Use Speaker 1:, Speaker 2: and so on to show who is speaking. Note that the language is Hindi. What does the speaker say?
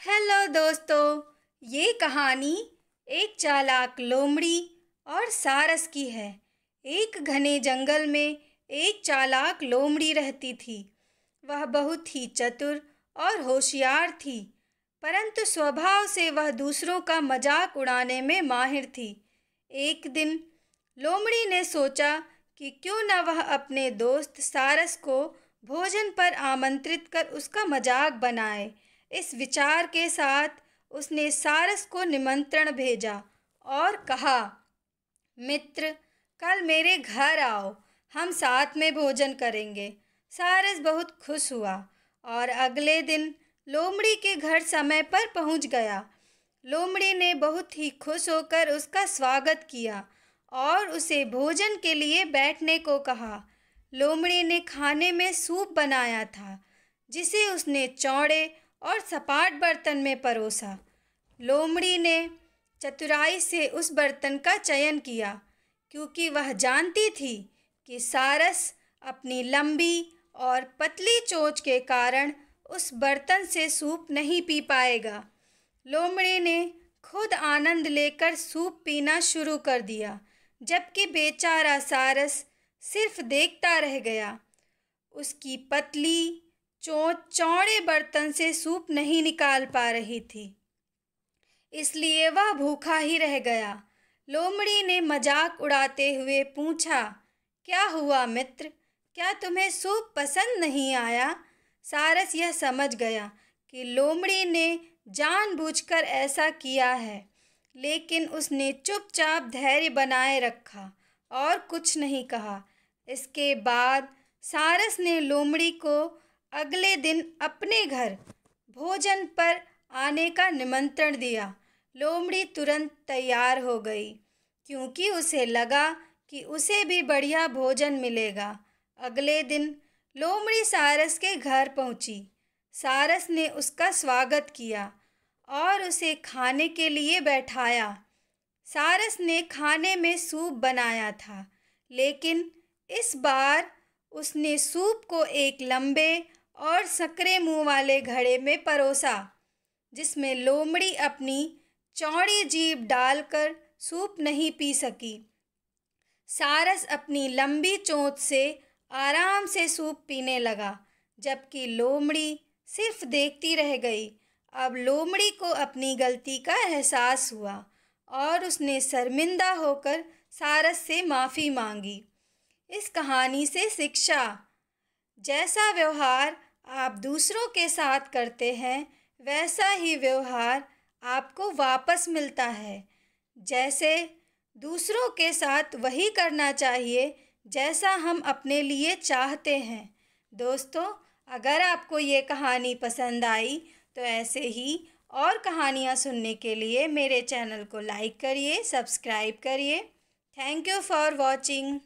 Speaker 1: हेलो दोस्तों। ये कहानी एक चालाक लोमड़ी और सारस की है। एक घने जंगल में एक चालाक लोमड़ी रहती थी। वह बहुत ही चतुर और होशियार थी, परंतु स्वभाव से वह दूसरों का मजाक उड़ाने में माहिर थी। एक दिन लोमड़ी ने सोचा कि क्यों न वह अपने दोस्त सारस को भोजन पर आमंत्रित कर उसका मजाक बनाए। इस विचार के साथ उसने सारस को निमंत्रण भेजा और कहा, मित्र, कल मेरे घर आओ, हम साथ में भोजन करेंगे। सारस बहुत खुश हुआ और अगले दिन लोमड़ी के घर समय पर पहुंच गया। लोमड़ी ने बहुत ही खुश होकर उसका स्वागत किया और उसे भोजन के लिए बैठने को कहा। लोमड़ी ने खाने में सूप बनाया था, जिसे उसने चौड़े और सपाट बर्तन में परोसा। लोमड़ी ने चतुराई से उस बर्तन का चयन किया, क्योंकि वह जानती थी कि सारस अपनी लंबी और पतली चोंच के कारण उस बर्तन से सूप नहीं पी पाएगा। लोमड़ी ने खुद आनंद लेकर सूप पीना शुरू कर दिया, जबकि बेचारा सारस सिर्फ देखता रह गया। उसकी पतली चोंच चौड़े बर्तन से सूप नहीं निकाल पा रही थी, इसलिए वह भूखा ही रह गया। लोमड़ी ने मजाक उड़ाते हुए पूछा, क्या हुआ मित्र, क्या तुम्हें सूप पसंद नहीं आया? सारस यह समझ गया कि लोमड़ी ने जानबूझकर ऐसा किया है, लेकिन उसने चुपचाप धैर्य बनाए रखा और कुछ नहीं कहा। इसके बाद सारस ने लोमड़ी को अगले दिन अपने घर भोजन पर आने का निमंत्रण दिया। लोमड़ी तुरंत तैयार हो गई, क्योंकि उसे लगा कि उसे भी बढ़िया भोजन मिलेगा। अगले दिन लोमड़ी सारस के घर पहुंची। सारस ने उसका स्वागत किया और उसे खाने के लिए बैठाया। सारस ने खाने में सूप बनाया था, लेकिन इस बार उसने सूप को एक लंबे और संकरे मुंह वाले घड़े में परोसा, जिसमें लोमड़ी अपनी चौड़ी जीभ डालकर सूप नहीं पी सकी। सारस अपनी लंबी चोंच से आराम से सूप पीने लगा, जबकि लोमड़ी सिर्फ देखती रह गई। अब लोमड़ी को अपनी गलती का एहसास हुआ और उसने शर्मिंदा होकर सारस से माफ़ी मांगी। इस कहानी से शिक्षा: जैसा व्यवहार आप दूसरों के साथ करते हैं, वैसा ही व्यवहार आपको वापस मिलता है। जैसे दूसरों के साथ वही करना चाहिए जैसा हम अपने लिए चाहते हैं। दोस्तों, अगर आपको ये कहानी पसंद आई तो ऐसे ही और कहानियाँ सुनने के लिए मेरे चैनल को लाइक करिए, सब्सक्राइब करिए। Thank you for watching.